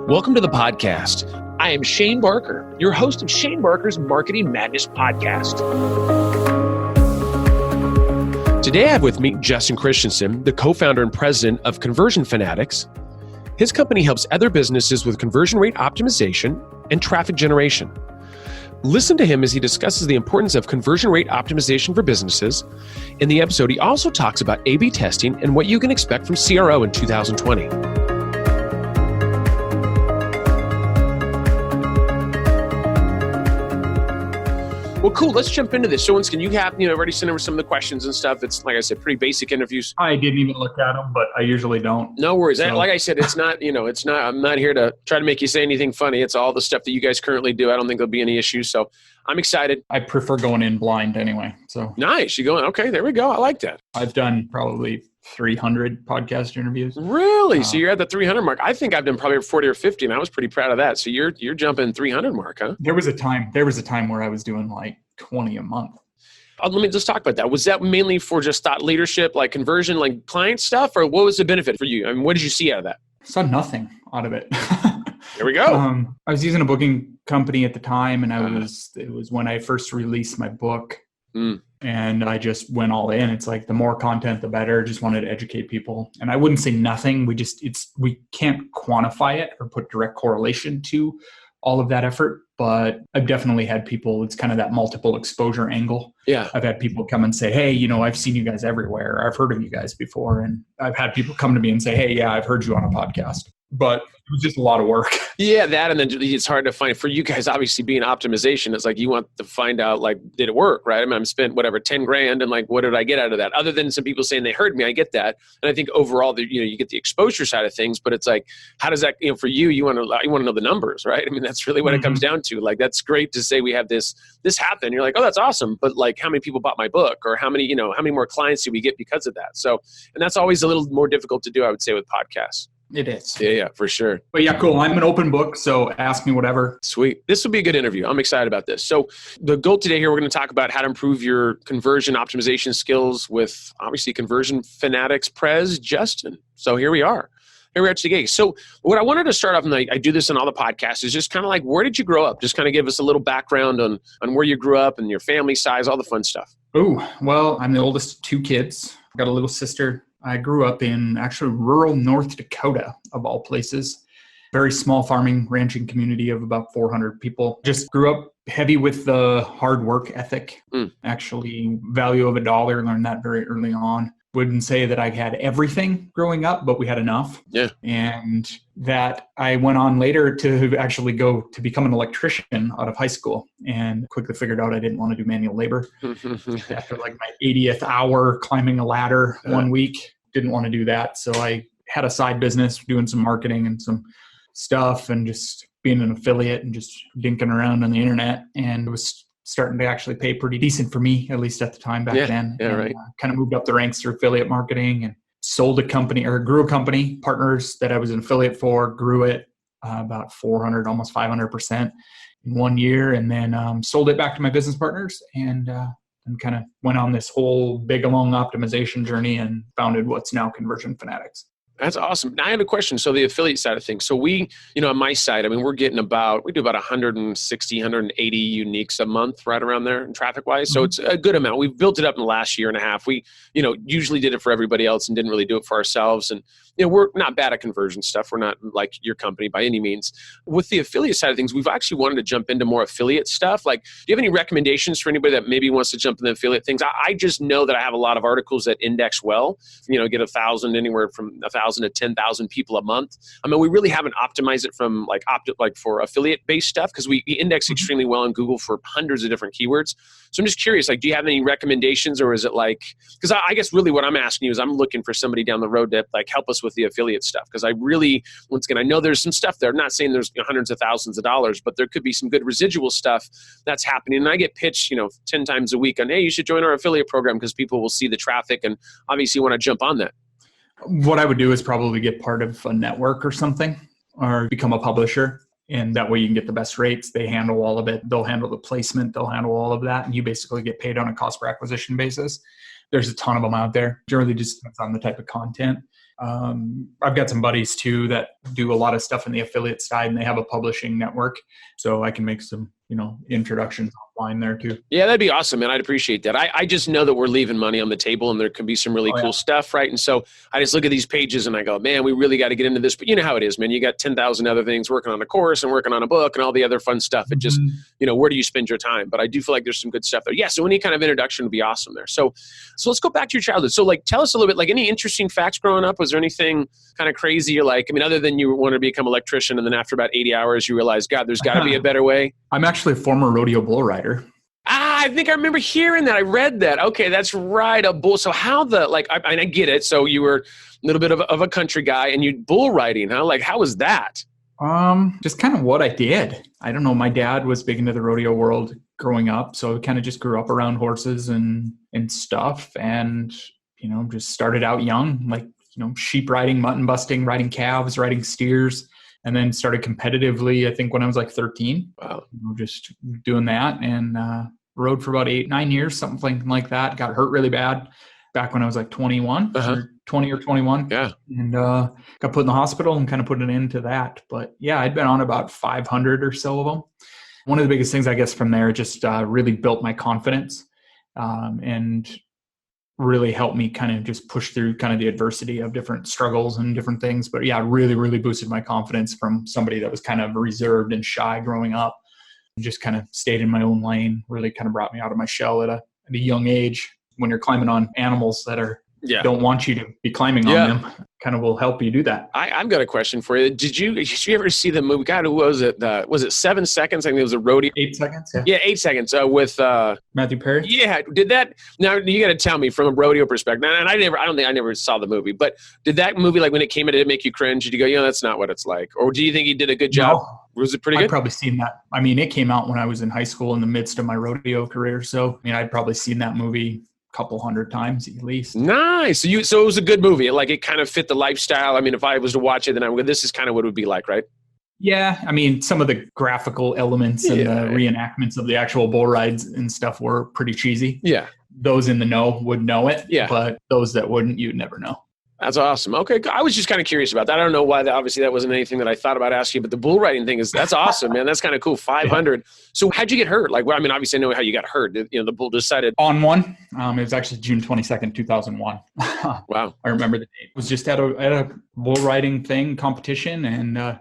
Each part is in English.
Welcome to the podcast. I am Shane Barker, your host of Shane Barker's Marketing Madness podcast. Today I have with me Justin Christianson, the co-founder and president of Conversion Fanatics. His company helps other businesses with conversion rate optimization and traffic generation. Listen to him as he discusses the importance of conversion rate optimization for businesses. In the episode, he also talks about A/B testing and what you can expect from CRO in 2020. Well, cool. Let's jump into this. So, once again, you have, already sent over some of the questions and stuff. It's, like I said, pretty basic interviews. I didn't even look at them, but I usually don't. No worries. So. Like I said, it's not, I'm not here to try to make you say anything funny. It's all the stuff that you guys currently do. I don't think there'll be any issues. So I'm excited. I prefer going in blind anyway. So nice. You going? Okay, there we go. I like that. I've done probably 300 podcast interviews. Really? So you're at the 300 mark. I think I've done probably 40 or 50, and I was pretty proud of that. So you're jumping 300 mark, huh? There was a time where I was doing like 20 a month. Let me just talk about that. Was that mainly for just thought leadership, like conversion, like client stuff, or what was the benefit for you? I mean, what did you see out of that? Saw nothing out of it. There we go. I was using a booking company at the time, and it was when I first released my book. And I just went all in. It's like the more content, the better. Just wanted to educate people. And I wouldn't say nothing. We can't quantify it or put direct correlation to all of that effort. But I've definitely had people, it's kind of that multiple exposure angle. Yeah. I've had people come and say, hey, I've seen you guys everywhere. I've heard of you guys before. And I've had people come to me and say, hey, yeah, I've heard you on a podcast. But it was just a lot of work. Yeah, that, and then it's hard to find. For you guys, obviously being optimization, it's like you want to find out, like, did it work, right? I mean, I'm spent whatever, 10 grand, and like, what did I get out of that? Other than some people saying they heard me, I get that. And I think overall, you get the exposure side of things, but it's like, how does that, for you want to know the numbers, right? I mean, that's really what it comes down to. Like, that's great to say we have this happen. You're like, oh, that's awesome. But like, how many people bought my book, or how many more clients do we get because of that? So, and that's always a little more difficult to do, I would say, with podcasts. It is. Yeah, for sure. But yeah, cool. I'm an open book, so ask me whatever. Sweet. This will be a good interview. I'm excited about this. So the goal today here, we're going to talk about how to improve your conversion optimization skills with, obviously, Conversion Fanatics Prez, Justin. So here we are. Here we are today. So what I wanted to start off, and I do this in all the podcasts, is just kind of like, where did you grow up? Just kind of give us a little background on where you grew up and your family size, all the fun stuff. Oh, well, I'm the oldest of two kids. I've got a little sister. I grew up in actually rural North Dakota, of all places. Very small farming, ranching community of about 400 people. Just grew up heavy with the hard work ethic. Actually, value of a dollar, learned that very early on. Wouldn't say that I had everything growing up, but we had enough. Yeah. And that I went on later to actually go to become an electrician out of high school, and quickly figured out I didn't want to do manual labor. After like my 80th hour climbing a ladder one week, didn't want to do that. So I had a side business doing some marketing and some stuff, and just being an affiliate and just dinking around on the internet, and it was starting to actually pay pretty decent for me, at least at the time back then. Yeah, right. Kind of moved up the ranks through affiliate marketing, and sold a company, or grew a company. Partners that I was an affiliate for grew it about 400, almost 500% in 1 year, and then sold it back to my business partners, and kind of went on this whole big, long optimization journey and founded what's now Conversion Fanatics. That's awesome. Now I have a question. So the affiliate side of things. So we, on my side, I mean, we do about 160, 180 uniques a month, right around there in traffic wise. So it's a good amount. We've built it up in the last year and a half. We, usually did it for everybody else and didn't really do it for ourselves. And, we're not bad at conversion stuff. We're not like your company by any means. With the affiliate side of things, we've actually wanted to jump into more affiliate stuff. Like, do you have any recommendations for anybody that maybe wants to jump into affiliate things? I just know that I have a lot of articles that index well, get 1,000, anywhere from 1,000 to 10,000 people a month. I mean, we really haven't optimized it from like for affiliate based stuff, because we index extremely well in Google for hundreds of different keywords. So I'm just curious, like, do you have any recommendations, or is it like, because I guess really what I'm asking you is I'm looking for somebody down the road to like help us with the affiliate stuff. Because I really, once again, I know there's some stuff there. I'm not saying there's hundreds of thousands of dollars, but there could be some good residual stuff that's happening. And I get pitched, 10 times a week on, hey, you should join our affiliate program, because people will see the traffic and obviously want to jump on that. What I would do is probably get part of a network or something, or become a publisher. And that way you can get the best rates. They handle all of it. They'll handle the placement. They'll handle all of that. And you basically get paid on a cost per acquisition basis. There's a ton of them out there. Generally just depends on the type of content. I've got some buddies too that do a lot of stuff in the affiliate side, and they have a publishing network. So I can make some, introductions offline there too. Yeah, that'd be awesome, man. I'd appreciate that. I just know that we're leaving money on the table and there can be some really cool stuff, right? And so I just look at these pages and I go, man, we really got to get into this. But you know how it is, man. You got 10,000 other things, working on a course and working on a book and all the other fun stuff. It just, where do you spend your time? But I do feel like there's some good stuff there. Yeah, so any kind of introduction would be awesome there. So let's go back to your childhood. So tell us a little bit, any interesting facts growing up? Was there anything kind of crazy you're other than you wanted to become an electrician and then after about 80 hours you realize, God, there's got to be a better way? I'm actually a former rodeo bull rider. I think I remember hearing that. I read that. Okay, that's right. A bull. So how I get it. So you were a little bit of a country guy and you bull riding, huh? How was that? Just kind of what I did. I don't know. My dad was big into the rodeo world growing up. So I kind of just grew up around horses and stuff. And, just started out young, sheep riding, mutton busting, riding calves, riding steers. And then started competitively, I think when I was 13. Wow. Just doing that and rode for about 8-9 years, something like that. Got hurt really bad back when I was 21, or 20 or 21. Yeah. And got put in the hospital and kind of put an end to that. But yeah, I'd been on about 500 or so of them. One of the biggest things, I guess, from there, just really built my confidence and really helped me kind of just push through kind of the adversity of different struggles and different things. But yeah, really, really boosted my confidence from somebody that was kind of reserved and shy growing up. And just kind of stayed in my own lane, really kind of brought me out of my shell at a young age. When you're climbing on animals that don't want you to be climbing on them, kind of will help you do that. I've got a question for you. Did you ever see the movie? God, who was it? Was it 7 Seconds? I think it was a rodeo. 8 seconds. Yeah, 8 seconds with Matthew Perry. Yeah, did that? Now you got to tell me from a rodeo perspective. And I don't think I never saw the movie, but did that movie when it came in, did it make you cringe? Did you go, that's not what it's like? Or do you think he did a good job? No. Was it pretty good? I'd probably seen that. I mean, it came out when I was in high school in the midst of my rodeo career. So I'd probably seen that movie couple hundred times at least. Nice. So it was a good movie. It kind of fit the lifestyle. I mean, if I was to watch it, then this is kind of what it would be like, right? Yeah. I mean, some of the graphical elements and the reenactments of the actual bull rides and stuff were pretty cheesy. Yeah. Those in the know would know it. Yeah. But those that wouldn't, you'd never know. That's awesome. Okay. I was just kind of curious about that. I don't know why obviously that wasn't anything that I thought about asking you, but the bull riding thing that's awesome, man. That's kind of cool. 500. Yeah. So how'd you get hurt? Obviously I know how you got hurt. The bull decided. On one, it was actually June 22nd, 2001. Wow. I remember the date. It was just at a bull riding competition and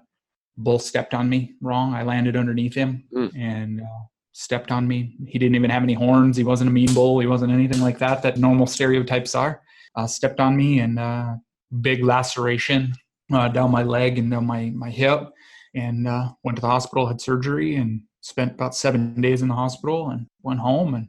bull stepped on me wrong. I landed underneath him and stepped on me. He didn't even have any horns. He wasn't a mean bull. He wasn't anything like that normal stereotypes are. Stepped on me and big laceration down my leg and down my hip, and went to the hospital, had surgery, and spent about 7 days in the hospital and went home and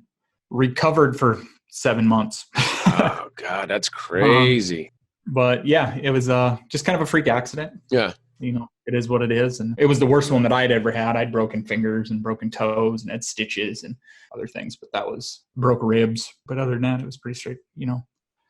recovered for 7 months. Oh, God, that's crazy. But yeah, it was just kind of a freak accident. Yeah. It is what it is. And it was the worst one that I'd ever had. I'd broken fingers and broken toes and had stitches and other things, but that was broke ribs. But other than that, it was pretty straight,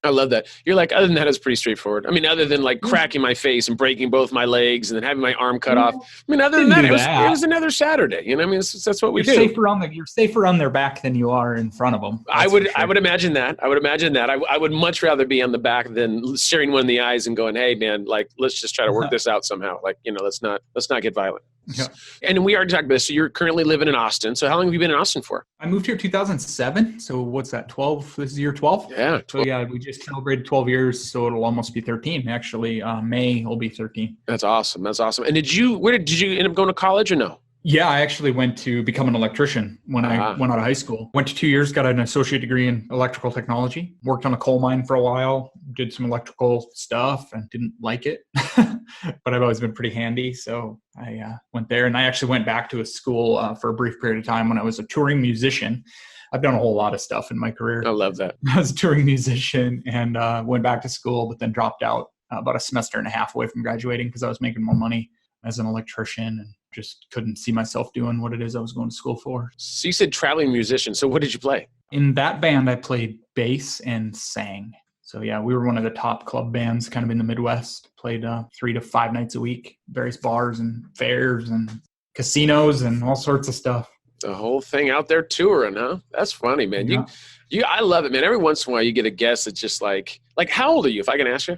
I love that. You're other than that, it's pretty straightforward. I mean, other than cracking my face and breaking both my legs and then having my arm cut off. I mean, other than that, it was another Saturday. That's what we do. You're safer on their back than you are in front of them. I would imagine that. I would much rather be on the back than staring one in the eyes and going, hey man, let's just try to work this out somehow. Let's not get violent. Yeah. And we already talked about this. So you're currently living in Austin. So how long have you been in Austin for? I moved here 2007. So what's that, 12? This is year 12? Yeah. 12. So yeah, we just celebrated 12 years. So it'll almost be 13. Actually, May will be 13. That's awesome. And did you end up going to college or no? Yeah, I actually went to become an electrician when I went out of high school. Went to 2 years, got an associate degree in electrical technology. Worked on a coal mine for a while, did some electrical stuff and didn't like it. But I've always been pretty handy. So I went there, and I actually went back to a school for a brief period of time when I was a touring musician. I've done a whole lot of stuff in my career. I love that. I was a touring musician and went back to school, but then dropped out about a semester and a half away from graduating because I was making more money as an electrician and just couldn't see myself doing what it is I was going to school for. So you said traveling musician. So what did you play? In that band, I played bass and sang. So yeah, we were one of the top club bands kind of in the Midwest. Played 3 to 5 nights a week, various bars and fairs and casinos and all sorts of stuff. The whole thing out there touring, huh? That's funny, man. Yeah. I love it, man. Every once in a while you get a guest that's just like how old are you, if I can ask you?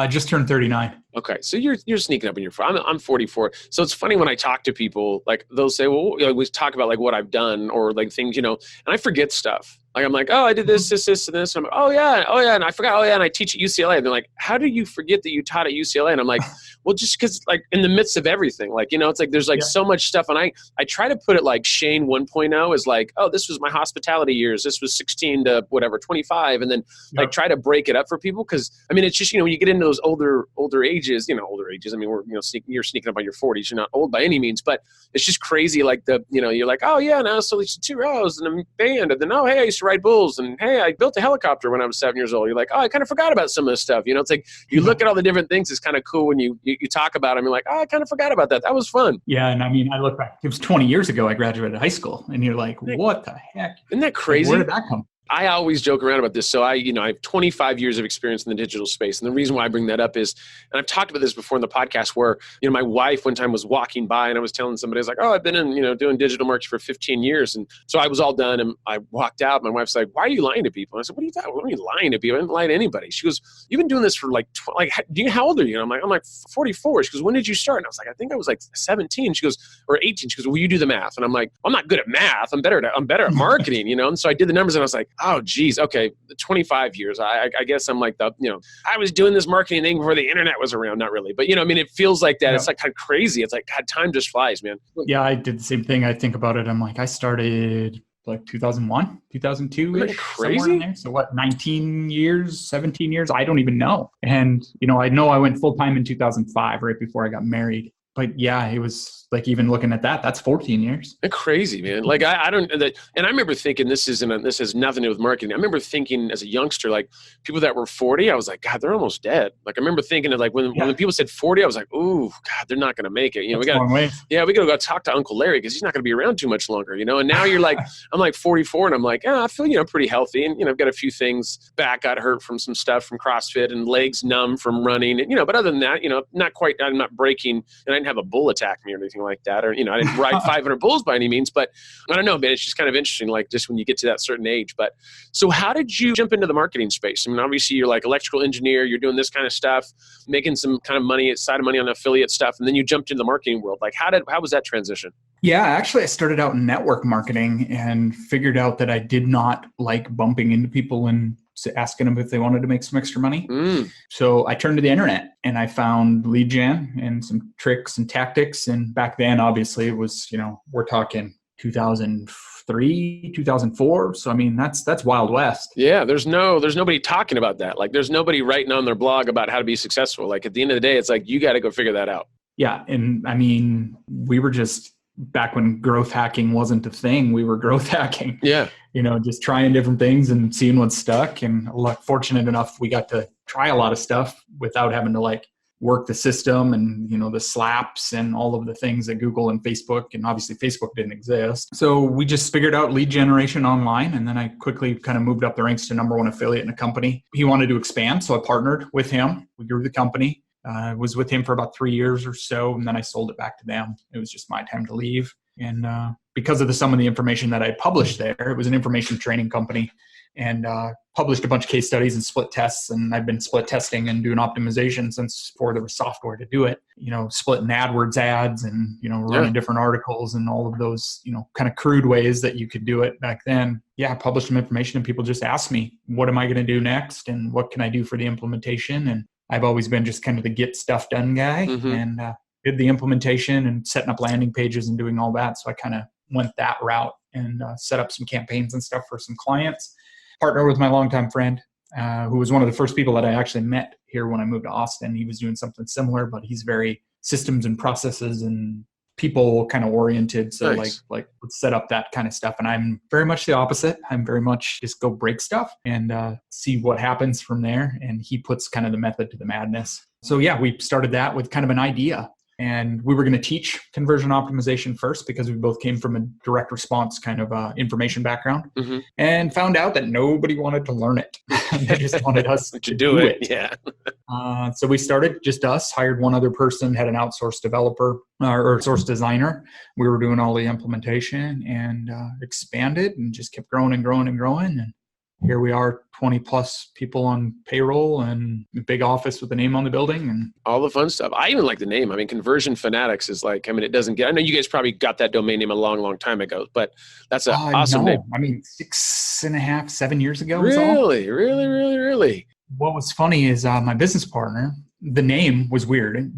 Just turned 39. Okay, so you're sneaking up in your. I'm 44. So it's funny when I talk to people, like they'll say, well, we talk about like what I've done or like things, and I forget stuff. Like I'm like, oh, I did this, and this. And I'm like, oh yeah, and I forgot. Oh yeah, and I teach at UCLA. And they're like, how do you forget that you taught at UCLA? And I'm like, well, just because like in the midst of everything, like it's like there's like so much stuff, and I try to put it like Shane 1.0 is like, oh, this was my hospitality years. This was 16 to whatever 25, and then like try to break it up for people because I mean it's just when you get into those older ages, older ages. I mean we're you're sneaking up on your 40s. You're not old by any means, but it's just crazy. Like you're like, oh yeah, now so it's 2 rows and a band, and then oh hey, I used to ride bulls, and hey, I built a helicopter when I was 7 years old. You're like, oh, I kind of forgot about some of this stuff. It's like you look at all the different things. It's kind of cool when you talk about them. You're like, oh, I kind of forgot about that. That was fun. Yeah, and I mean, I look back. It was 20 years ago I graduated high school, and you're like, what the heck? Isn't that crazy? Like, where did that come from? I always joke around about this. So I have 25 years of experience in the digital space. And the reason why I bring that up is, and I've talked about this before in the podcast where, my wife one time was walking by and I was telling somebody, I was like, oh, I've been in, doing digital marketing for 15 years. And so I was all done and I walked out. My wife's like, why are you lying to people? And I said, what are you lying to people? I didn't lie to anybody. She goes, you've been doing this for like, how old are you? And I'm like 44. She goes, when did you start? And I was like, I think I was like 17. She goes, or 18. She goes, well, you do the math. And I'm like, I'm not good at math. I'm better at marketing, And so I did the numbers and I was like, oh, geez. Okay. 25 years. I guess I'm like I was doing this marketing thing before the internet was around. Not really, but I mean, it feels like that. Yeah. It's like kind of crazy. It's like, God, time just flies, man. Yeah. I did the same thing. I think about it. I'm like, I started like 2001, 2002 ish. Crazy. There. So what, 19 years, 17 years? I don't even know. And, I know I went full time in 2005, right before I got married. But yeah, it was like, even looking at that, that's 14 years. That's crazy, man. Like I don't, and I remember thinking this has nothing to do with marketing. I remember thinking as a youngster, like people that were 40, I was like, God, they're almost dead. Like I remember thinking of like when people said 40, I was like, ooh, God, they're not going to make it. We got to go talk to Uncle Larry because he's not going to be around too much longer, And now you're like, I'm like 44 and I'm like, I feel, pretty healthy. And, I've got a few things, back got hurt from some stuff from CrossFit and legs numb from running. And, but other than that, not quite, I'm not breaking and I didn't have a bull attack me or anything like that. Or, I didn't ride 500 bulls by any means, but I don't know, man, it's just kind of interesting, like just when you get to that certain age. But so how did you jump into the marketing space? I mean, obviously you're like electrical engineer, you're doing this kind of stuff, making some kind of money, side of money on affiliate stuff. And then you jumped into the marketing world. Like how was that transition? Yeah, actually I started out in network marketing and figured out that I did not like bumping into people and asking them if they wanted to make some extra money. So I turned to the internet and I found lead gen and some tricks and tactics. And back then, obviously it was, we're talking 2003, 2004. So, I mean, that's Wild West. Yeah. There's nobody talking about that. Like there's nobody writing on their blog about how to be successful. Like at the end of the day, it's like, you got to go figure that out. Yeah. And I mean, we were just, back when growth hacking wasn't a thing, we were growth hacking. Yeah. Just trying different things and seeing what stuck. And fortunate enough, we got to try a lot of stuff without having to like work the system and, the slaps and all of the things that Google and Facebook, and obviously Facebook didn't exist. So we just figured out lead generation online. And then I quickly kind of moved up the ranks to #1 affiliate in a company. He wanted to expand. So I partnered with him. We grew the company. I was with him for about 3 years or so, and then I sold it back to them. It was just my time to leave. And because of some of the information that I published there, it was an information training company, and published a bunch of case studies and split tests. And I've been split testing and doing optimization since before there was software to do it, splitting AdWords ads and, running different articles and all of those, kind of crude ways that you could do it back then. Yeah, I published some information and people just asked me, what am I going to do next? And what can I do for the implementation? And I've always been just kind of the get stuff done guy, and did the implementation and setting up landing pages and doing all that. So I kind of went that route and set up some campaigns and stuff for some clients. Partner with my longtime friend, who was one of the first people that I actually met here when I moved to Austin. He was doing something similar, but he's very systems and processes and people kind of oriented. So nice. like let's set up that kind of stuff. And I'm very much the opposite. I'm very much just go break stuff and see what happens from there. And he puts kind of the method to the madness. So yeah, we started that with kind of an idea. And we were going to teach conversion optimization first because we both came from a direct response kind of information background, and found out that nobody wanted to learn it. They just wanted us to do it. Yeah. So we started just us, hired one other person, had an outsourced developer or source designer. We were doing all the implementation and expanded and just kept growing and growing and growing. And here we are, 20 plus people on payroll and a big office with the name on the building and all the fun stuff. I even like the name. I mean, Conversion Fanatics is like, I mean, it doesn't get, I know you guys probably got that domain name a long, long time ago, but that's an awesome name. I mean, 6.5, 7 years ago. Really? What was funny is my business partner, the name was weird.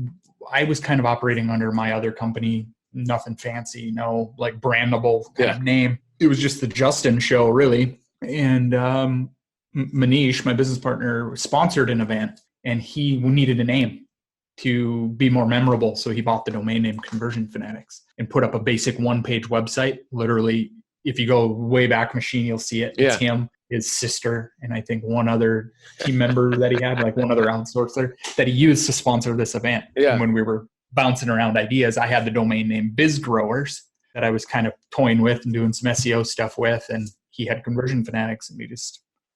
I was kind of operating under my other company, nothing fancy, no like brandable kind of name. It was just the Justin show, really. And Manish, my business partner, sponsored an event, and he needed a name to be more memorable. So he bought the domain name Conversion Fanatics and put up a basic one-page website. Literally, if you go way back machine, you'll see it. It's him, his sister, and I think one other team member that he had, like one other outsourcer that he used to sponsor this event. Yeah. And when we were bouncing around ideas, I had the domain name BizGrowers that I was kind of toying with and doing some SEO stuff with, and he had Conversion Fanatics, and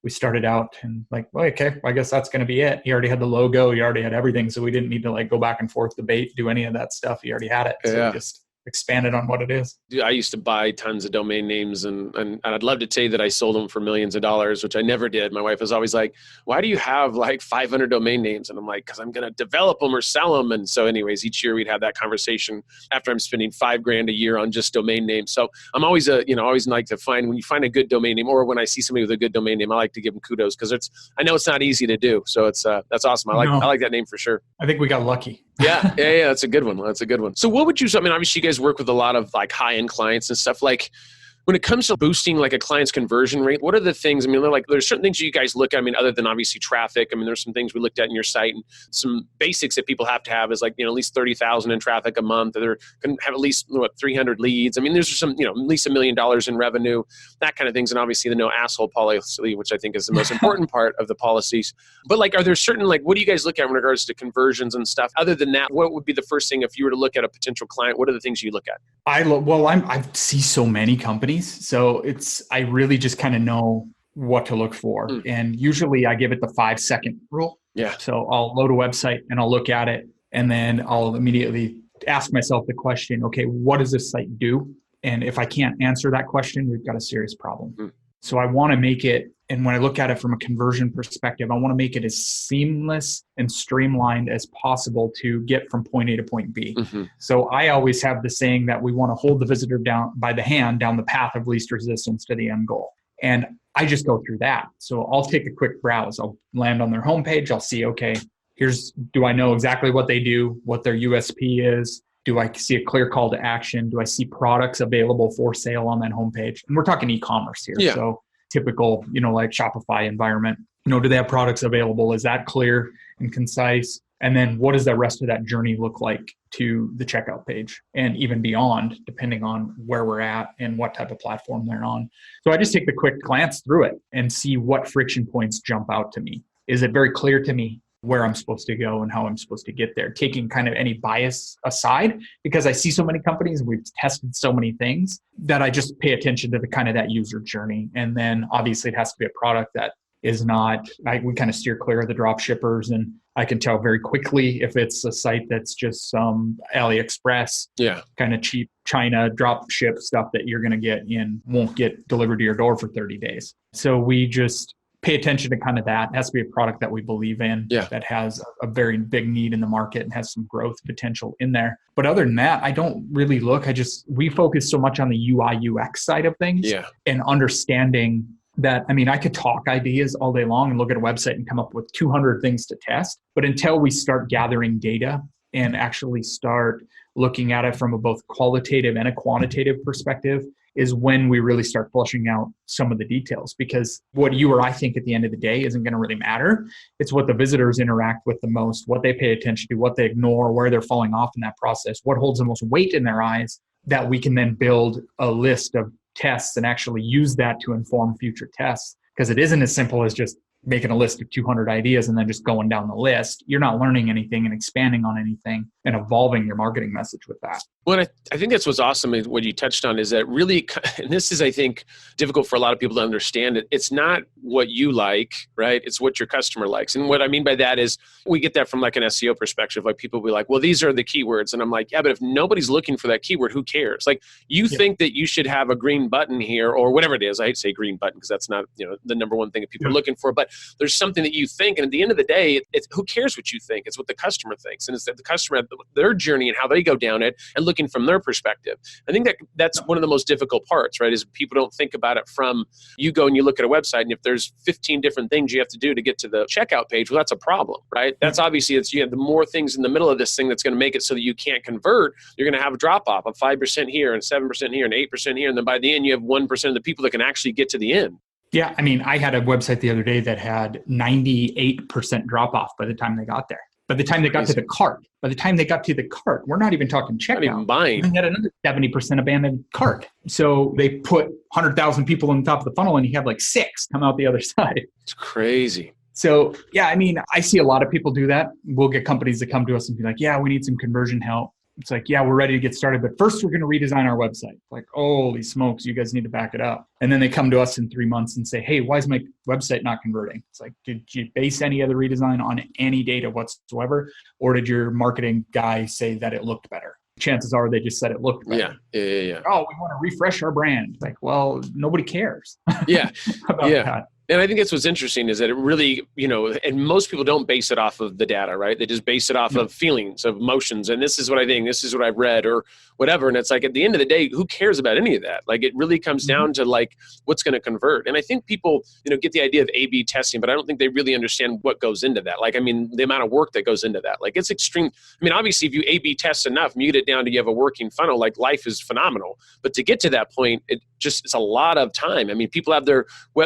we started out and like, well, okay, I guess that's going to be it. He already had the logo. He already had everything. So we didn't need to like go back and forth, debate, do any of that stuff. He already had it. So we just expanded on what it is. Dude, I used to buy tons of domain names and I'd love to tell you that I sold them for millions of dollars, which I never did. My wife was always like, why do you have like 500 domain names? And I'm like, because I'm going to develop them or sell them. And so anyways, each year we'd have that conversation after I'm spending $5,000 a year on just domain names. So I'm always always like to find, when you find a good domain name, or when I see somebody with a good domain name, I like to give them kudos because I know it's not easy to do. So that's awesome. I like that name for sure. I think we got lucky. Yeah. That's a good one. So what would you, I mean, obviously you guys work with a lot of like high-end clients and stuff. Like when it comes to boosting like a client's conversion rate, what are the things, I mean, there's certain things you guys look at, I mean, other than obviously traffic. I mean, there's some things we looked at in your site, and some basics that people have to have is like, at least 30,000 in traffic a month. They're going to have at least 300 leads. I mean, there's some, at least $1 million in revenue, that kind of things. And obviously the no asshole policy, which I think is the most important part of the policies. But like, are there certain, like, what do you guys look at in regards to conversions and stuff? Other than that, what would be the first thing if you were to look at a potential client? What are the things you look at? I see so many companies, so I really just kind of know what to look for. And usually I give it the 5-second rule. Yeah. So I'll load a website and I'll look at it, and then I'll immediately ask myself the question, okay, what does this site do? And if I can't answer that question, we've got a serious problem. So I want to make it, and when I look at it from a conversion perspective, I want to make it as seamless and streamlined as possible to get from point A to point B. So I always have the saying that we want to hold the visitor down by the hand down the path of least resistance to the end goal. And I just go through that. So I'll take a quick browse. I'll land on their homepage. I'll see, okay, do I know exactly what they do, what their USP is? Do I see a clear call to action? Do I see products available for sale on that homepage? And we're talking e-commerce here. Yeah. So typical, like Shopify environment, do they have products available? Is that clear and concise? And then what does the rest of that journey look like to the checkout page and even beyond, depending on where we're at and what type of platform they're on. So I just take the quick glance through it and see what friction points jump out to me. Is it very clear to me where I'm supposed to go and how I'm supposed to get there, taking kind of any bias aside, because I see so many companies and we've tested so many things that I just pay attention to the kind of that user journey. And then obviously it has to be a product that is not, we kind of steer clear of the drop shippers, and I can tell very quickly if it's a site that's just some AliExpress, kind of cheap China drop ship stuff that you're going to get in, won't get delivered to your door for 30 days. So we just pay attention to kind of that. It has to be a product that we believe in, that has a very big need in the market and has some growth potential in there. But other than that, I don't really look. We focus so much on the UI UX side of things and understanding that, I could talk ideas all day long and look at a website and come up with 200 things to test. But until we start gathering data and actually start looking at it from a both qualitative and a quantitative perspective, is when we really start fleshing out some of the details. Because what you or I think at the end of the day isn't going to really matter. It's what the visitors interact with the most, what they pay attention to, what they ignore, where they're falling off in that process, what holds the most weight in their eyes, that we can then build a list of tests and actually use that to inform future tests. Because it isn't as simple as just making a list of 200 ideas and then just going down the list. You're not learning anything and expanding on anything and evolving your marketing message with that. Well, I think that's what's awesome. What you touched on is that really, and this is, I think, difficult for a lot of people to understand it. It's not what you like, right? It's what your customer likes. And what I mean by that is we get that from like an SEO perspective. Like people will be like, well, these are the keywords. And I'm like, yeah, but if nobody's looking for that keyword, who cares? Like you think that you should have a green button here or whatever it is. I hate to say green button because that's not, the number one thing that people are looking for, but there's something that you think. And at the end of the day, it's who cares what you think? It's what the customer thinks. And it's that the customer, their journey and how they go down it and looking from their perspective. I think that's one of the most difficult parts, right? Is people don't think about it from, you go and you look at a website and if there's 15 different things you have to do to get to the checkout page, well, that's a problem, right? That's obviously, you have the more things in the middle of this thing that's going to make it so that you can't convert, you're going to have a drop off of 5% here and 7% here and 8% here. And then by the end, you have 1% of the people that can actually get to the end. Yeah. I mean, I had a website the other day that had 98% drop off by the time they got there. By the time they got to the cart, we're not even talking checkout. Not even buying. We had another 70% abandoned cart. So they put 100,000 people on the top of the funnel and you have like 6 come out the other side. It's crazy. So yeah, I mean, I see a lot of people do that. We'll get companies that come to us and be like, yeah, we need some conversion help. It's like, yeah, we're ready to get started, but first we're going to redesign our website. Like, holy smokes, you guys need to back it up. And then they come to us in 3 months and say, hey, why is my website not converting? It's like, did you base any other redesign on any data whatsoever? Or did your marketing guy say that it looked better? Chances are they just said it looked better. Yeah. Oh, we want to refresh our brand. Like, well, nobody cares. Yeah. about that. And I think that's what's interesting is that it really, and most people don't base it off of the data, right? They just base it off of feelings, of emotions. And this is what I think, this is what I've read or whatever. And it's like, at the end of the day, who cares about any of that? Like, it really comes down to like, what's going to convert. And I think people, get the idea of A/B testing, but I don't think they really understand what goes into that. Like, I mean, the amount of work that goes into that, like it's extreme. I mean, obviously if you A/B test enough, and you get it down to you have a working funnel, like life is phenomenal. But to get to that point, it's a lot of time. I mean, people have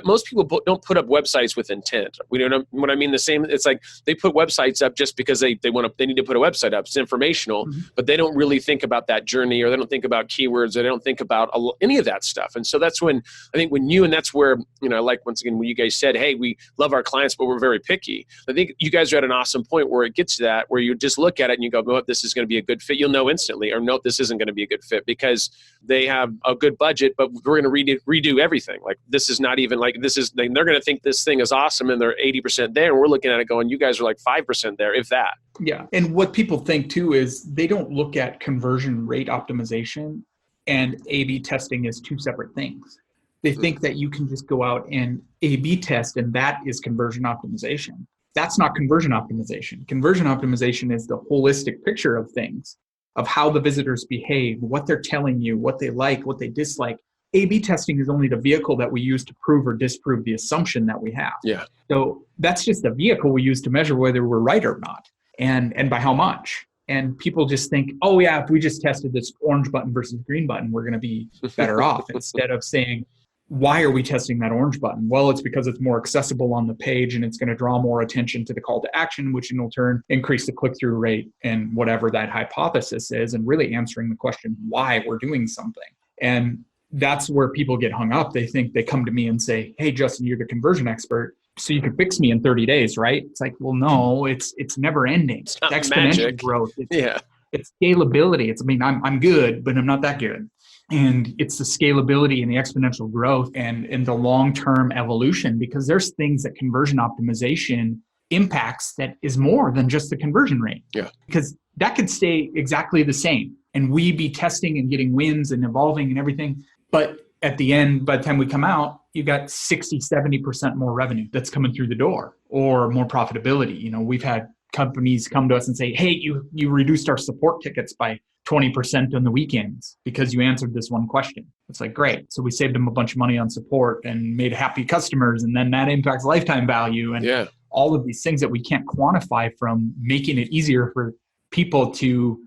most people don't put up websites with intent. We don't know what I mean. The same, it's like they put websites up just because they need to put a website up. It's informational, but they don't really think about that journey, or they don't think about keywords, or they don't think about any of that stuff. And so that's when I think and that's where, like once again, when you guys said, hey, we love our clients, but we're very picky. I think you guys are at an awesome point where it gets to that, where you just look at it and you go, no, this is going to be a good fit. You'll know instantly, or no, this isn't going to be a good fit because they have a good budget, but we're going to redo everything. Like this is not even like they're going to think this thing is awesome and they're 80% there. And we're looking at it going, you guys are like 5% there, if that. Yeah. And what people think too is they don't look at conversion rate optimization and A/B testing as two separate things. They think that you can just go out and A/B test and that is conversion optimization. That's not conversion optimization. Conversion optimization is the holistic picture of things, of how the visitors behave, what they're telling you, what they like, what they dislike. A/B testing is only the vehicle that we use to prove or disprove the assumption that we have. Yeah. So that's just the vehicle we use to measure whether we're right or not, and by how much. And people just think, oh yeah, if we just tested this orange button versus green button, we're going to be better off. Instead of saying, why are we testing that orange button? Well, it's because it's more accessible on the page and it's going to draw more attention to the call to action, which in turn increase the click-through rate and whatever that hypothesis is, and really answering the question why we're doing something. And that's where people get hung up. They think they come to me and say, hey, Justin, you're the conversion expert, so you can fix me in 30 days, right? It's like, well, no, it's never ending. It's exponential magic. Growth. It's scalability. I'm good, but I'm not that good. And it's the scalability and the exponential growth and the long-term evolution, because there's things that conversion optimization impacts that is more than just the conversion rate. Yeah. Because that could stay exactly the same. And we be testing and getting wins and evolving and everything. But at the end, by the time we come out, you got 60, 70% more revenue that's coming through the door, or more profitability. We've had companies come to us and say, hey, you reduced our support tickets by 20% on the weekends because you answered this one question. It's like, great. So we saved them a bunch of money on support and made happy customers. And then that impacts lifetime value and all of these things that we can't quantify, from making it easier for people to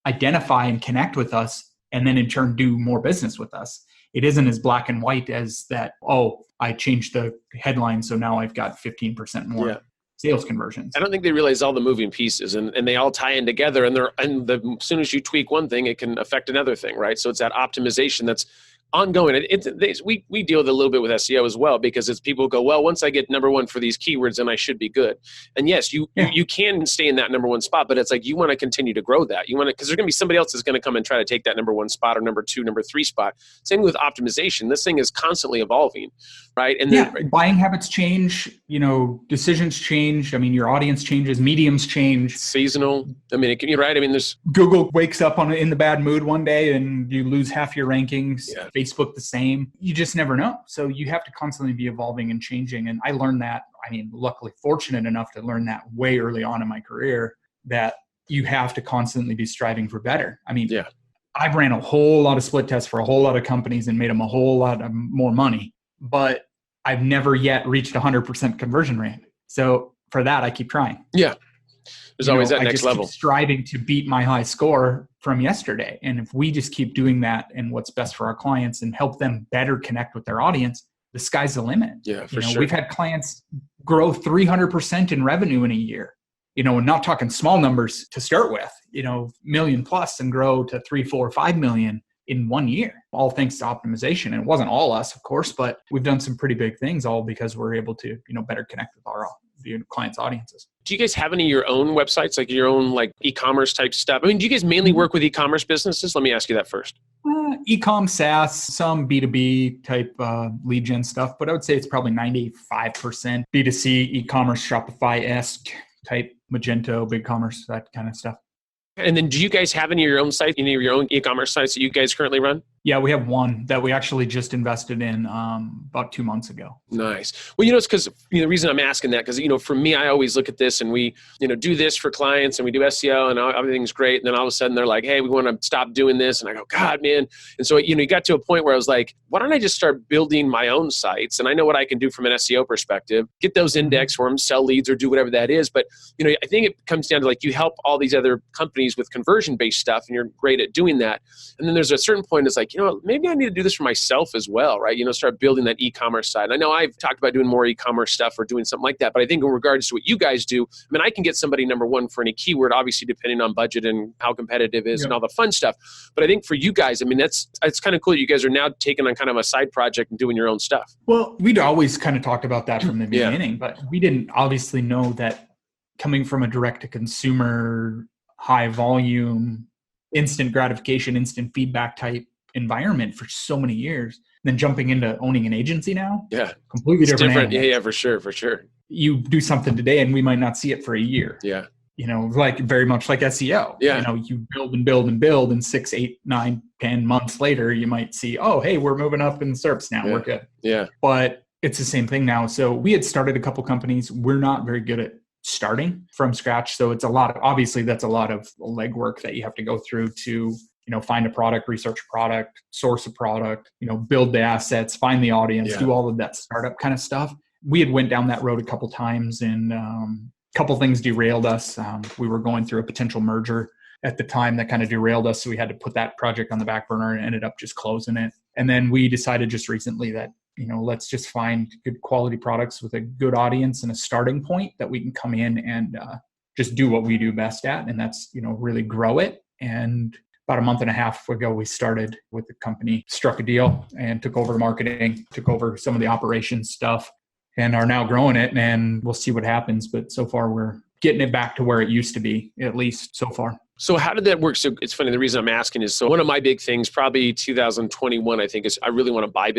identify and connect with us and then in turn do more business with us. It isn't as black and white as that, oh, I changed the headline, so now I've got 15% more sales conversions. I don't think they realize all the moving pieces and they all tie in together, and as soon as you tweak one thing, it can affect another thing, right? So it's that optimization that's ongoing. We deal with a little bit with SEO as well, because it's people go, well, once I get number one for these keywords, then I should be good. And yes, you can stay in that number one spot, but it's like you want to continue to grow that. You want to, because there's going to be somebody else that's going to come and try to take that number one spot or number two, number three spot. Same with optimization. This thing is constantly evolving, right? And then buying habits change, decisions change. I mean, your audience changes, mediums change. Seasonal. I mean, you're right. I mean, there's Google wakes up in the bad mood one day and you lose half your rankings. Yeah. Facebook the same. You just never know. So you have to constantly be evolving and changing. And I learned that. I mean, luckily fortunate enough to learn that way early on in my career, that you have to constantly be striving for better. I mean, I've ran a whole lot of split tests for a whole lot of companies and made them a whole lot of more money, but I've never yet reached 100% conversion rate. So for that, I keep trying. Yeah. There's always that next level. Keep striving to beat my high score from yesterday. And if we just keep doing that and what's best for our clients and help them better connect with their audience, the sky's the limit. Yeah, for sure. We've had clients grow 300% in revenue in a year. And not talking small numbers to start with, million plus and grow to 3, 4, 5 million in 1 year, all thanks to optimization. And it wasn't all us, of course, but we've done some pretty big things, all because we're able to, better connect with our clients' audiences. Do you guys have any of your own websites, like your own e-commerce type stuff? I mean, do you guys mainly work with e-commerce businesses? Let me ask you that first. E-com, SaaS, some B2B type lead gen stuff, but I would say it's probably 95% B2C, e-commerce, Shopify-esque type, Magento, BigCommerce, that kind of stuff. And then do you guys have any of your own sites, any of your own e-commerce sites that you guys currently run? Yeah, we have one that we actually just invested in about 2 months ago. Nice. Well, it's because the reason I'm asking that, because, for me, I always look at this and we, do this for clients and we do SEO and everything's great. And then all of a sudden they're like, hey, we want to stop doing this. And I go, God, man. And so, you got to a point where I was like, why don't I just start building my own sites? And I know what I can do from an SEO perspective, get those index for them, sell leads or do whatever that is. But, I think it comes down to you help all these other companies with conversion-based stuff and you're great at doing that. And then there's a certain point it's like, maybe I need to do this for myself as well, right? Start building that e-commerce side. And I know I've talked about doing more e-commerce stuff or doing something like that, but I think in regards to what you guys do, I mean, I can get somebody number one for any keyword, obviously depending on budget and how competitive it is and all the fun stuff. But I think for you guys, I mean, it's kind of cool that you guys are now taking on kind of a side project and doing your own stuff. Well, we'd always kind of talked about that from the beginning, but we didn't obviously know that coming from a direct-to-consumer, high volume, instant gratification, instant feedback type environment for so many years, then jumping into owning an agency now. Yeah. Completely different. Yeah, for sure. You do something today and we might not see it for a year. Yeah. Very much like SEO. Yeah. You build and build and build, and 6, 8, 9, 10 months later, you might see, oh, hey, we're moving up in SERPs now. Yeah. We're good. Yeah. But it's the same thing now. So we had started a couple companies. We're not very good at starting from scratch. So it's obviously that's a lot of legwork that you have to go through to, find a product, research a product, source a product, build the assets, find the audience, do all of that startup kind of stuff. We had went down that road a couple times and a couple things derailed us. We were going through a potential merger at the time that kind of derailed us. So we had to put that project on the back burner and ended up just closing it. And then we decided just recently that, let's just find good quality products with a good audience and a starting point that we can come in and just do what we do best at. And that's, really grow it. And about a month and a half ago, we started with the company, struck a deal and took over marketing, took over some of the operations stuff and are now growing it. And we'll see what happens. But so far we're getting it back to where it used to be, at least so far. So how did that work? So it's funny, the reason I'm asking is, so one of my big things, probably 2021, I think, is I really want to buy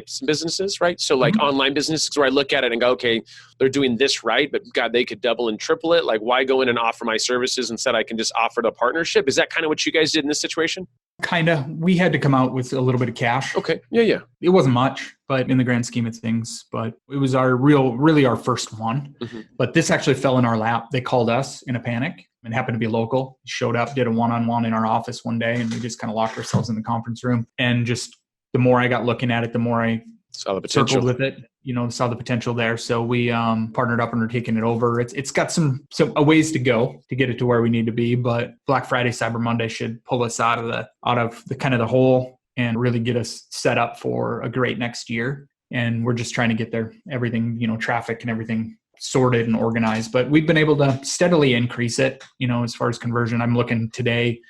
some businesses, right? So online businesses where I look at it and go, okay, they're doing this right, but God, they could double and triple it. Like, why go in and offer my services instead I can just offer the partnership? Is that kind of what you guys did in this situation? Kind of. We had to come out with a little bit of cash. Okay. Yeah. It wasn't much, but in the grand scheme of things, but it was really our first one. Mm-hmm. But this actually fell in our lap. They called us in a panic and happened to be local. Showed up, did a one-on-one in our office one day, and we just kind of locked ourselves in the conference room. And just the more I got looking at it, the more I saw the potential circled with it, saw the potential there. So we partnered up and are taking it over. It's got some a ways to go to get it to where we need to be, but Black Friday, Cyber Monday should pull us out of the kind of the hole and really get us set up for a great next year. And we're just trying to get there, everything, traffic and everything sorted and organized, but we've been able to steadily increase it, as far as conversion. I'm looking today,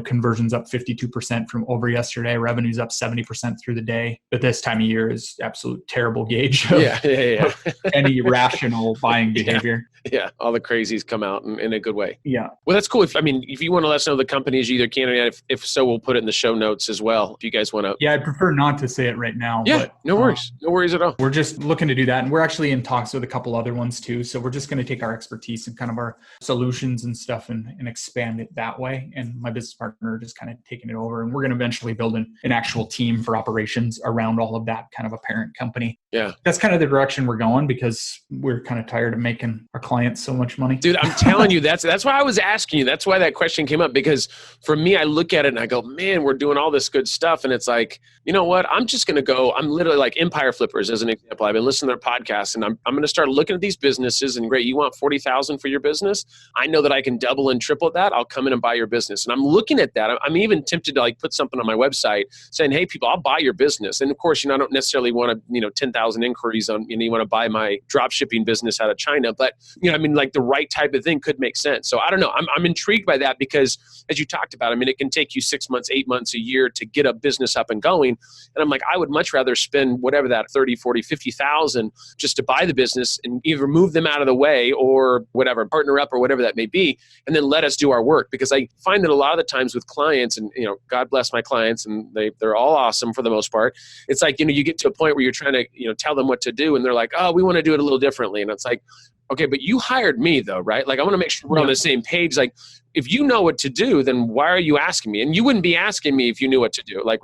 conversions up 52% from over yesterday, revenues up 70% through the day. But this time of year is absolute terrible gauge of, of any rational buying behavior. Yeah, all the crazies come out in a good way. Yeah. Well, that's cool. If you want to let us know the companies you either can or not, if so, we'll put it in the show notes as well. If you guys want to. Yeah, I'd prefer not to say it right now. Yeah, but, no worries. No worries at all. We're just looking to do that. And we're actually in talks with a couple other ones too. So we're just going to take our expertise and kind of our solutions and stuff and expand it that way. And my business partner just kind of taking it over. And we're going to eventually build an actual team for operations around all of that, kind of a parent company. Yeah. That's kind of the direction we're going because we're kind of tired of making our clients so much money. Dude, I'm telling you, that's why I was asking you. That's why that question came up, because for me, I look at it and I go, man, we're doing all this good stuff. And it's like, you know what? I'm just going to go, I'm literally like Empire Flippers as an example. I've been listening to their podcast and I'm going to start looking at these businesses and great, you want 40,000 for your business? I know that I can double and triple that. I'll come in and buy your business. And I'm looking at that. I'm even tempted to like put something on my website saying, hey, people, I'll buy your business. And of course, I don't necessarily want to, 10,000 inquiries on, you want to buy my drop shipping business out of China. But, like the right type of thing could make sense. So I don't know. I'm intrigued by that because as you talked about, it can take you 6 months, 8 months, a year to get a business up and going. And I'm like, I would much rather spend whatever that 30, 40, 50,000 just to buy the business and either move them out of the way or whatever, partner up or whatever that may be, and then let us do our work. Because I find that a lot of the times with clients, and God bless my clients, and they're all awesome for the most part. It's like, you get to a point where you're trying to, tell them what to do, and they're like, oh, we want to do it a little differently. And it's like, okay, but you hired me though, right? Like I want to make sure we're on the same page. Like if you know what to do, then why are you asking me? And you wouldn't be asking me if you knew what to do. Like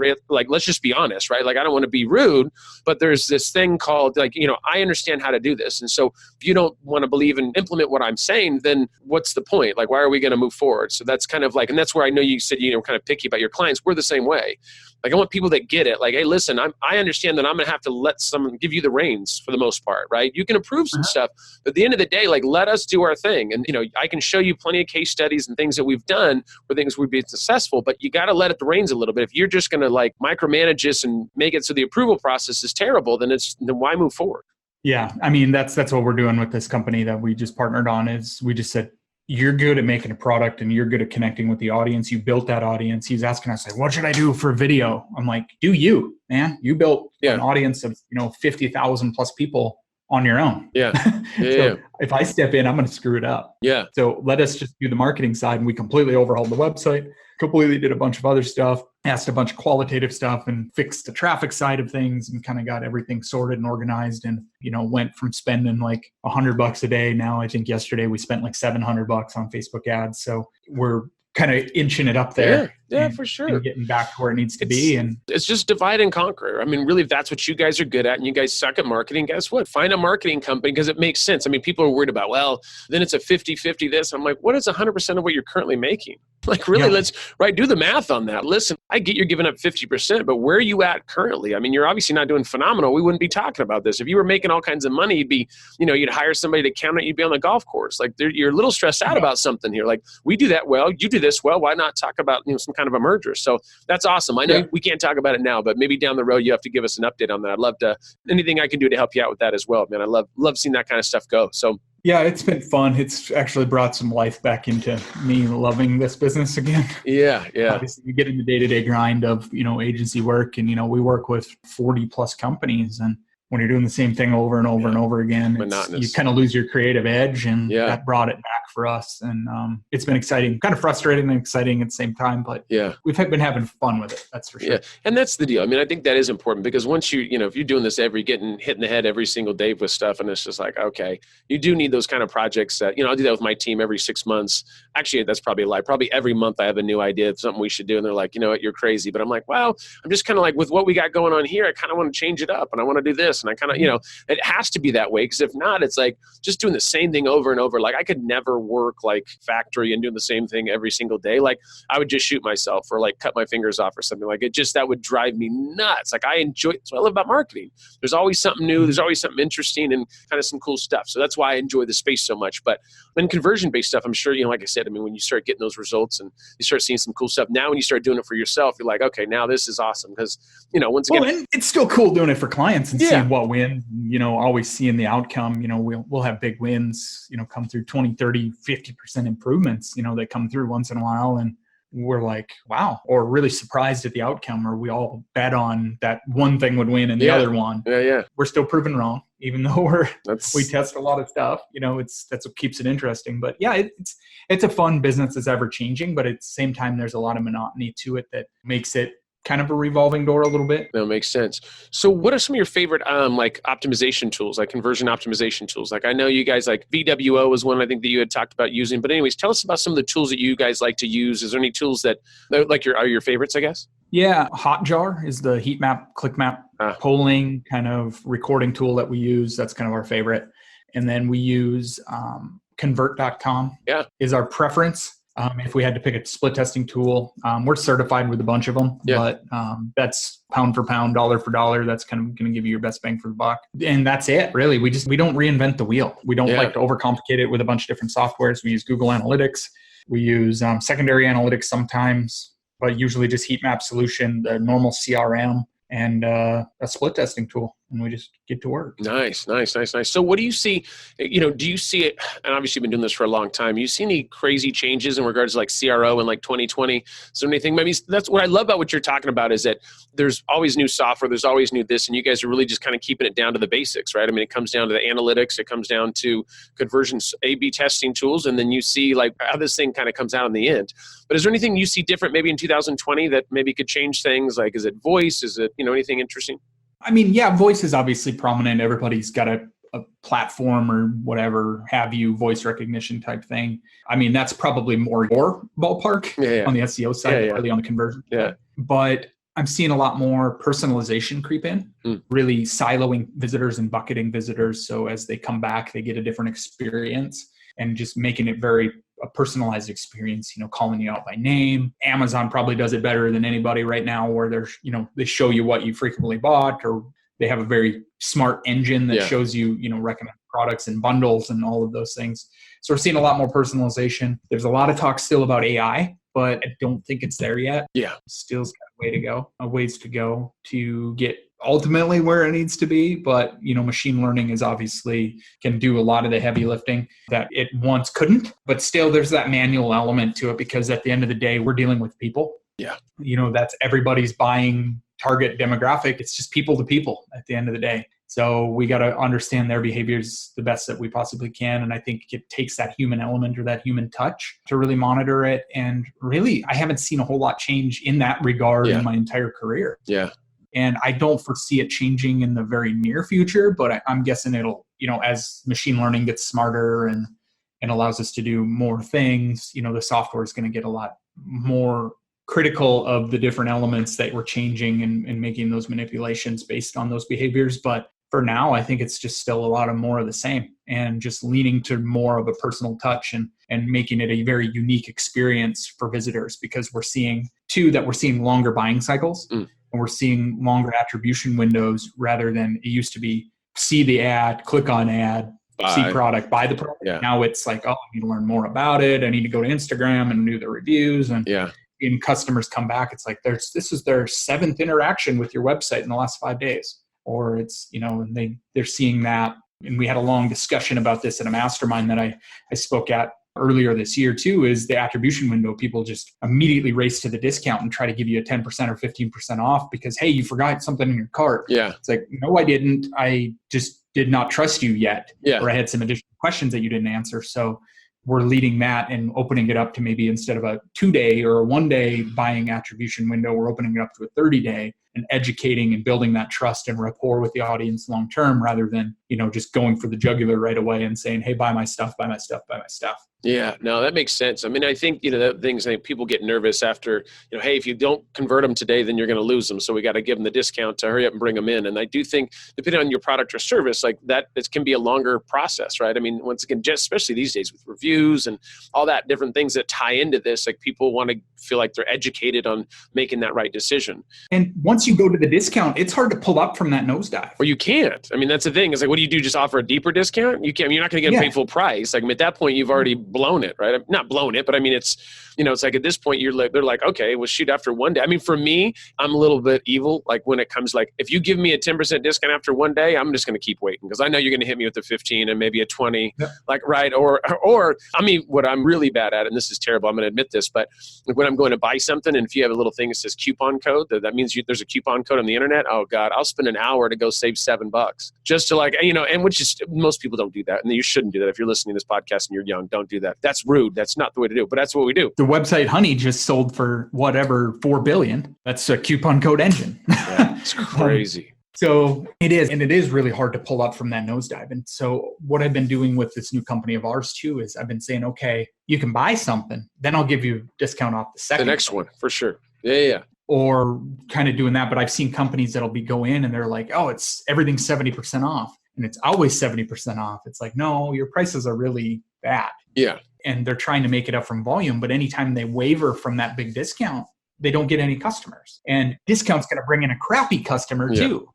let's just be honest, right? Like I don't want to be rude, but there's this thing called I understand how to do this. And so if you don't want to believe and implement what I'm saying, then what's the point? Like, why are we going to move forward? So that's kind of like, and that's where I know you said, kind of picky about your clients. We're the same way. Like I want people that get it. Like, hey, listen, I understand that I'm going to have to let someone give you the reins for the most part, right? You can approve some stuff, but at the end of the day, like let us do our thing. And, I can show you plenty of case studies and things that we've done where things would be successful, but you got to let it the reins a little bit. If you're just going to like micromanage this and make it so the approval process is terrible, then why move forward? Yeah. That's what we're doing with this company that we just partnered on is we just said, you're good at making a product and you're good at connecting with the audience. You built that audience. He's asking us, like, what should I do for video? I'm like, do you, man? You built an audience of, 50,000 plus people on your own. Yeah. So if I step in, I'm going to screw it up. Yeah. So let us just do the marketing side. And we completely overhauled the website, completely did a bunch of other stuff, asked a bunch of qualitative stuff and fixed the traffic side of things and kind of got everything sorted and organized and, went from spending like $100 a day. Now, I think yesterday we spent like $700 on Facebook ads. So we're kind of inching it up there. Yeah, for sure. And getting back to where it needs to be. And it's just divide and conquer. Really, if that's what you guys are good at and you guys suck at marketing, guess what? Find a marketing company because it makes sense. People are worried about, well, then it's a 50-50 this. I'm like, what is 100% of what you're currently making? Like really, let's do the math on that. Listen, I get you're giving up 50%, but where are you at currently? You're obviously not doing phenomenal. We wouldn't be talking about this. If you were making all kinds of money, you'd be, you'd hire somebody to count it. You'd be on the golf course. Like you're a little stressed out about something here. Like we do that well, you do this well. Why not talk about, some kind of a merger? So that's awesome. I know we can't talk about it now, but maybe down the road you have to give us an update on that. I'd love to, anything I can do to help you out with that as well, man. I love seeing that kind of stuff go. So yeah, it's been fun. It's actually brought some life back into me loving this business again. Yeah. Obviously, you get in the day-to-day grind of, agency work and, we work with 40 plus companies. And when you're doing the same thing over and over and over again, you kind of lose your creative edge, and that brought it back for us. And it's been exciting, kind of frustrating and exciting at the same time, but we've been having fun with it. That's for sure. Yeah. And that's the deal. I think that is important because once if you're doing this getting hit in the head every single day with stuff, and it's just like, okay, you do need those kind of projects that, I'll do that with my team every 6 months. Actually, that's probably a lie. Probably every month I have a new idea of something we should do. And they're like, you know what, you're crazy. But I'm like, well, I'm just kind of like with what we got going on here, I kind of want to change it up and I want to do this. And I kind of, it has to be that way. Because if not, it's like just doing the same thing over and over. Like I could never work like factory and doing the same thing every single day. Like I would just shoot myself or like cut my fingers off or something. Like that would drive me nuts. Like I enjoy, that's what I love about marketing. There's always something new. There's always something interesting and kind of some cool stuff. So that's why I enjoy the space so much. But in conversion-based stuff, I'm sure, like I said, when you start getting those results and you start seeing some cool stuff, now when you start doing it for yourself, you're like, okay, now this is awesome. Because, once again, and it's still cool doing it for clients and seeing what wins, always seeing the outcome. We'll have big wins, come through 20, 30, 50% improvements, that come through once in a while. And we're like, wow, or really surprised at the outcome, or we all bet on that one thing would win and the other one. Yeah. We're still proven wrong, even though we test a lot of stuff. That's what keeps it interesting. But yeah, it's a fun business that's ever changing, but at the same time, there's a lot of monotony to it that makes it kind of a revolving door a little bit. That makes sense. So what are some of your favorite like optimization tools, like conversion optimization tools? Like I know you guys like VWO was one I think that you had talked about using, but anyways, tell us about some of the tools that you guys like to use. Is there any tools that like are your favorites, I guess? Yeah. Hotjar is the heat map, click map polling kind of recording tool that we use. That's kind of our favorite. And then we use convert.com is our preference. If we had to pick a split testing tool, we're certified with a bunch of them, but that's pound for pound, dollar for dollar. That's kind of going to give you your best bang for the buck. And that's it, really. We don't reinvent the wheel. We don't like to overcomplicate it with a bunch of different softwares. We use Google Analytics. We use secondary analytics sometimes, but usually just heat map solution, the normal CRM, and a split testing tool. And we just get to work. Nice. So what do you see, do you see it, and obviously you've been doing this for a long time, you see any crazy changes in regards to like CRO in like 2020? So anything, I mean, that's what I love about what you're talking about is that there's always new software, there's always new this, and you guys are really just kind of keeping it down to the basics, right? I mean, it comes down to the analytics, it comes down to conversions, A/B testing tools, and then you see like how this thing kind of comes out in the end. But is there anything you see different maybe in 2020 that maybe could change things? Like, is it voice? Is it, anything interesting? I mean, yeah, voice is obviously prominent. Everybody's got a platform or whatever have you, voice recognition type thing. I mean, that's probably more your ballpark on the SEO side, really on the conversion side. But I'm seeing a lot more personalization creep in, really siloing visitors and bucketing visitors. So as they come back, they get a different experience and just making it very a personalized experience, calling you out by name. Amazon probably does it better than anybody right now, where there's, they show you what you frequently bought, or they have a very smart engine that shows you, recommend products and bundles and all of those things. So we're seeing a lot more personalization. There's a lot of talk still about AI, but I don't think it's there yet. Yeah. Still's got a ways to go to get ultimately where it needs to be. But, machine learning is obviously can do a lot of the heavy lifting that it once couldn't, but still there's that manual element to it, because at the end of the day, we're dealing with people. Yeah. That's everybody's buying target demographic. It's just people to people at the end of the day. So we got to understand their behaviors the best that we possibly can. And I think it takes that human element or that human touch to really monitor it. And really, I haven't seen a whole lot change in that regard in my entire career. Yeah. And I don't foresee it changing in the very near future, but I'm guessing it'll, as machine learning gets smarter and allows us to do more things, the software is going to get a lot more critical of the different elements that we're changing and making those manipulations based on those behaviors. But for now, I think it's just still a lot of more of the same, and just leaning to more of a personal touch and making it a very unique experience for visitors, because we're seeing longer buying cycles. And we're seeing longer attribution windows rather than it used to be see the ad, click on ad, see product, buy the product. Yeah. Now it's like, I need to learn more about it. I need to go to Instagram and do the reviews. And customers come back, it's like this is their 7th interaction with your website in the last 5 days. Or it's, and they're seeing that. And we had a long discussion about this at a mastermind that I spoke at earlier this year too, is the attribution window. People just immediately race to the discount and try to give you a 10% or 15% off because, hey, you forgot something in your cart. Yeah. It's like, no, I didn't. I just did not trust you yet. Yeah. Or I had some additional questions that you didn't answer. So we're leading that and opening it up to maybe instead of a 2-day or a 1-day buying attribution window, we're opening it up to a 30-day and educating and building that trust and rapport with the audience long-term, rather than, just going for the jugular right away and saying, hey, buy my stuff, buy my stuff, buy my stuff. Yeah, no, that makes sense. I mean, I think, that things, people get nervous after, hey, if you don't convert them today, then you're going to lose them. So we got to give them the discount to hurry up and bring them in. And I do think, depending on your product or service, like that, it can be a longer process, right? I mean, once again, just especially these days with reviews and all that different things that tie into this, like people want to feel like they're educated on making that right decision. And once once you go to the discount, it's hard to pull up from that nosedive. Or you can't. I mean, that's the thing. It's like, what do you do? Just offer a deeper discount? You can't. I mean, you're not going to get paid full price. Like, at that point, you've already blown it, right? Not blown it, but I mean, it's, it's like at this point, they're like, okay, well, shoot, after one day. I mean, for me, I'm a little bit evil. Like when it comes, like, if you give me a 10% discount after one day, I'm just going to keep waiting because I know you're going to hit me with a 15 and maybe a 20, like, right? Or I mean, what I'm really bad at, and this is terrible, I'm going to admit this, but when I'm going to buy something, and if you have a little thing that says coupon code, that means there's a coupon code on the internet. Oh God, I'll spend an hour to go save $7 just to and which is, most people don't do that. And you shouldn't do that. If you're listening to this podcast and you're young, don't do that. That's rude. That's not the way to do it, but that's what we do. The website Honey just sold for whatever, $4 billion. That's a coupon code engine. Yeah, it's crazy. So it is. And it is really hard to pull up from that nosedive. And so what I've been doing with this new company of ours too, is I've been saying, okay, you can buy something, then I'll give you a discount off the second. The next one, for sure. Yeah. Or kind of doing that. But I've seen companies that'll go in and they're like, oh, everything's 70% off. And it's always 70% off. It's like, no, your prices are really bad. Yeah. And they're trying to make it up from volume. But anytime they waver from that big discount, they don't get any customers. And discount's going to bring in a crappy customer too.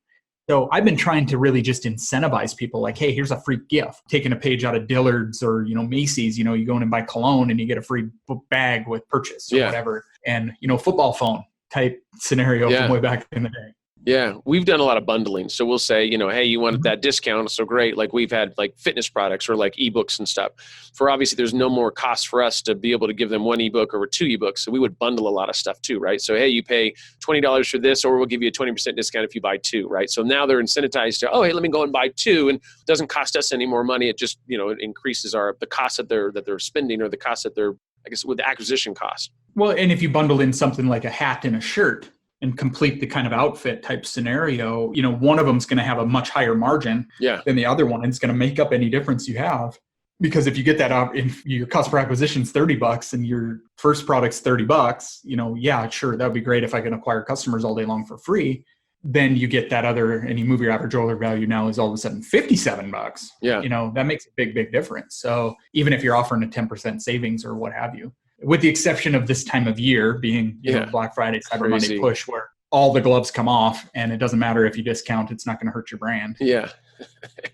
So I've been trying to really just incentivize people like, hey, here's a free gift. Taking a page out of Dillard's or, Macy's, you go in and buy cologne and you get a free bag with purchase or whatever. And, football phone type scenario from way back in the day. Yeah, we've done a lot of bundling. So we'll say, hey, you wanted that discount. So great. Like we've had like fitness products or like ebooks and stuff. For obviously, there's no more cost for us to be able to give them one ebook or two ebooks. So we would bundle a lot of stuff too, right? So, hey, you pay $20 for this, or we'll give you a 20% discount if you buy two, right? So now they're incentivized to, oh, hey, let me go and buy two. And it doesn't cost us any more money. It just, it increases the cost that they're spending, or the cost that they're, I guess, with the acquisition cost. Well, and if you bundle in something like a hat and a shirt, and complete the kind of outfit type scenario, one of them is going to have a much higher margin than the other one. And it's going to make up any difference you have. Because if you get that out, if your cost per acquisition is $30 and your first product's $30, sure, that would be great if I can acquire customers all day long for free. Then you get that other, and you move your average order value now is all of a sudden $57. Yeah. That makes a big, big difference. So even if you're offering a 10% savings or what have you, with the exception of this time of year being Black Friday, Cyber Monday push, where all the gloves come off and it doesn't matter if you discount, it's not going to hurt your brand. Yeah.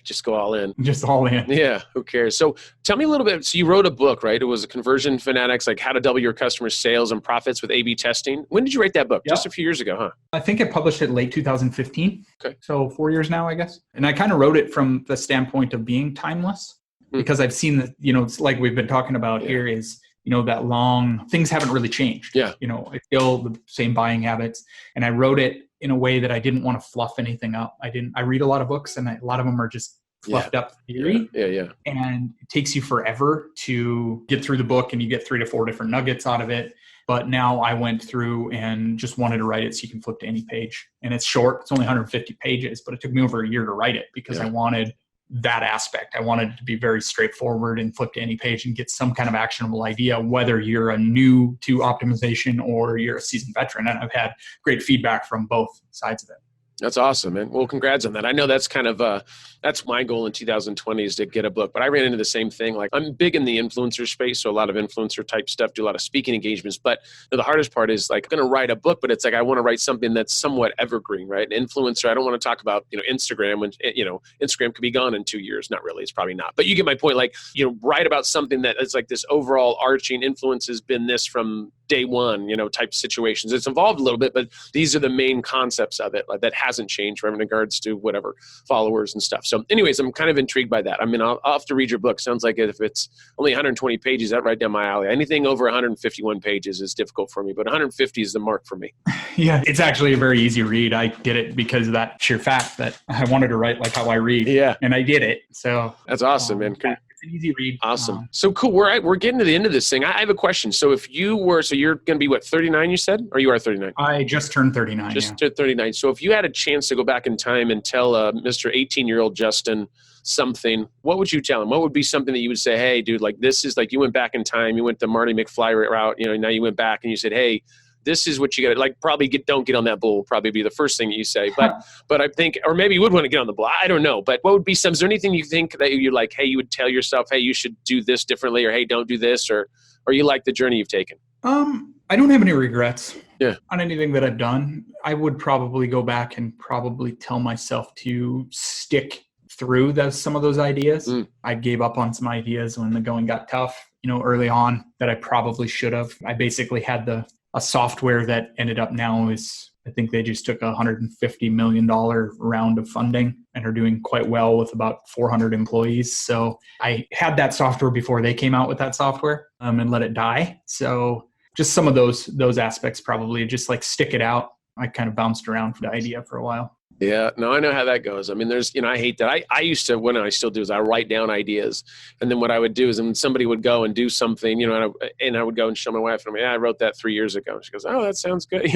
Just go all in. Just all in. Yeah. Who cares? So tell me a little bit. So you wrote a book, right? It was a Conversion Fanatics, like how to double your customer sales and profits with A/B testing. When did you write that book? Just a few years ago, huh? I think I published it late 2015. Okay. So 4 years now, I guess. And I kind of wrote it from the standpoint of being timeless because I've seen that, it's like we've been talking about here is, that long, things haven't really changed. Yeah. It's still the same buying habits. And I wrote it in a way that I didn't want to fluff anything up. I read a lot of books and a lot of them are just fluffed up theory. Yeah. And it takes you forever to get through the book and you get 3 to 4 different nuggets out of it. But now I went through and just wanted to write it so you can flip to any page. And it's short. It's only 150 pages, but it took me over a year to write it because I wanted that aspect. I wanted it to be very straightforward and flip to any page and get some kind of actionable idea, whether you're a new to optimization or you're a seasoned veteran. And I've had great feedback from both sides of it. That's awesome, man. Well, congrats on that. I know that's kind of, that's my goal in 2020 is to get a book, but I ran into the same thing. Like I'm big in the influencer space. So a lot of influencer type stuff, do a lot of speaking engagements, but the hardest part is like I'm going to write a book, but it's like, I want to write something that's somewhat evergreen, right? An influencer. I don't want to talk about, Instagram when, Instagram could be gone in 2 years. Not really. It's probably not, but you get my point. Like, write about something that is like this overall arching influence has been this from day one, type situations. It's evolved a little bit, but these are the main concepts of it, like, that hasn't changed right in regards to whatever followers and stuff. So anyways, I'm kind of intrigued by that. I mean, I'll have to read your book. Sounds like if it's only 120 pages, that's right down my alley. Anything over 151 pages is difficult for me, but 150 is the mark for me. Yeah, it's actually a very easy read. I did it because of that sheer fact that I wanted to write like how I read. Yeah. And I did it. So that's awesome, man. It's an easy read. Awesome. So cool. We're getting to the end of this thing. I have a question. So if you were, so you're going to be what, 39 you said? Or you are 39? I just turned 39. Just turned 39. So if you had a chance to go back in time and tell Mr. 18-year-old Justin something, what would you tell him? What would be something that you would say, hey, dude, like this is like you went back in time, you went the Marty McFly route, now you went back and you said, hey, this is what you got to like. Probably don't get on that bull. Probably be the first thing that you say. But I think, or maybe you would want to get on the bull. I don't know. But what would be some? Is there anything you think that you're like, hey, you would tell yourself, hey, you should do this differently, or hey, don't do this, or you like the journey you've taken? I don't have any regrets. on anything that I've done, I would probably go back and probably tell myself to stick through some of those ideas. I gave up on some ideas when the going got tough, early on, that I probably should have. I basically had a software that ended up now is, I think they just took $150 million round of funding and are doing quite well with about 400 employees. So I had that software before they came out with that software and let it die. So just some of those aspects, probably just like stick it out. I kind of bounced around for the idea for a while. Yeah, no, I know how that goes. I mean, there's, I hate that. I used to, when I still do, is I write down ideas. And then what I would do is when somebody would go and do something, and I would go and show my wife, and I wrote that 3 years ago. She goes, oh, that sounds good.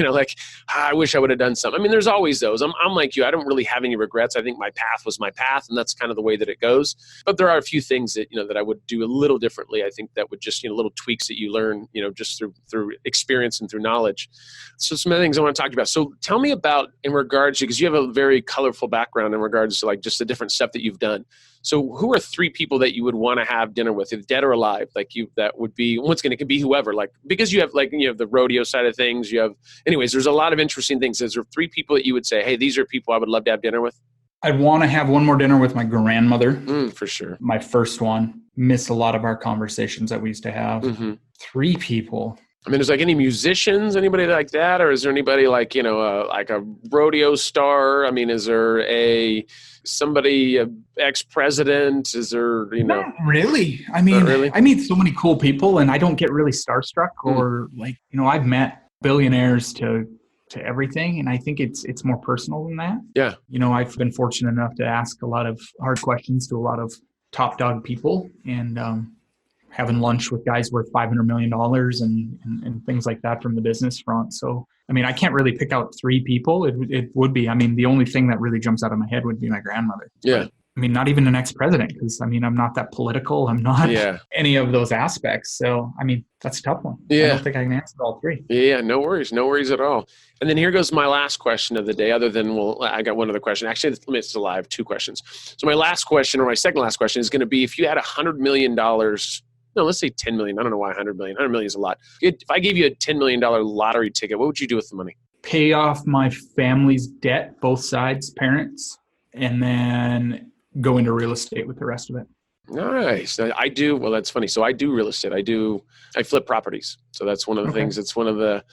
I wish I would have done something. I mean, there's always those. I'm like you. I don't really have any regrets. I think my path was my path, and that's kind of the way that it goes. But there are a few things that, that I would do a little differently. I think that would just, little tweaks that you learn, just through experience and through knowledge. So some of the things I want to talk about. So tell me about, in regards to, because you have a very colorful background in regards to like just the different stuff that you've done. So who are 3 people that you would want to have dinner with, if dead or alive? Like that would be, it could be whoever, like, because you have the rodeo side of things, anyways, there's a lot of interesting things. Is there 3 people that you would say, hey, these are people I would love to have dinner with? I'd want to have one more dinner with my grandmother. For sure. My first one. Miss a lot of our conversations that we used to have. 3 people. I mean, is like any musicians, anybody like that? Or is there anybody like, like a rodeo star? I mean, is there somebody, ex-president? Is there, Not really. I mean, really? I meet so many cool people and I don't get really starstruck or like, I've met billionaires to everything. And I think it's more personal than that. Yeah. I've been fortunate enough to ask a lot of hard questions to a lot of top dog people, and, having lunch with guys worth $500 million and things like that from the business front. So, I mean, I can't really pick out 3 people. It would be, I mean, the only thing that really jumps out of my head would be my grandmother. Yeah. But, I mean, not even an ex-president, because I mean, I'm not that political. I'm not any of those aspects. So, I mean, that's a tough one. Yeah. I don't think I can answer all 3. Yeah, no worries. No worries at all. And then here goes my last question of the day, other than, I got one other question. Actually, it's alive. I have 2 questions. So my last question, or my second last question, is going to be, if you had $100 million, no, let's say 10 million. I don't know why 100 million. 100 million is a lot. If I gave you a $10 million lottery ticket, what would you do with the money? Pay off my family's debt, both sides, parents, and then go into real estate with the rest of it. Nice. I do. Well, that's funny. So I do real estate. I flip properties. So that's one of the things. It's I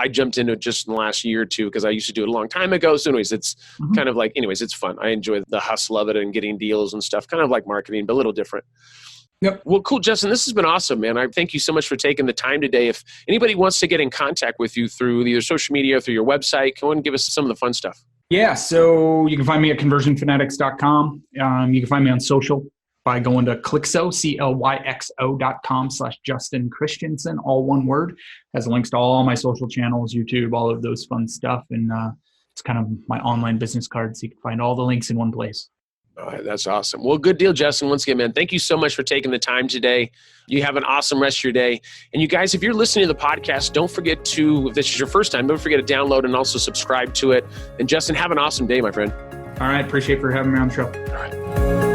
jumped into it just in the last year or 2 because I used to do it a long time ago. So anyways, it's kind of like, it's fun. I enjoy the hustle of it and getting deals and stuff, kind of like marketing, but a little different. Yep. Well, cool, Justin. This has been awesome, man. I thank you so much for taking the time today. If anybody wants to get in contact with you through either social media or through your website, go and give us some of the fun stuff. Yeah. So you can find me at conversionfanatics.com. You can find me on social by going to Clixo, CLYXO.com/Justin Christianson, all one word. Has links to all my social channels, YouTube, all of those fun stuff. And it's kind of my online business card. So you can find all the links in one place. All right, that's awesome. Well, good deal, Justin. Once again, man, thank you so much for taking the time today. You have an awesome rest of your day. And you guys, if you're listening to the podcast, don't forget to, if this is your first time, don't forget to download and also subscribe to it. And Justin, have an awesome day, my friend. All right. Appreciate for having me on the show. All right.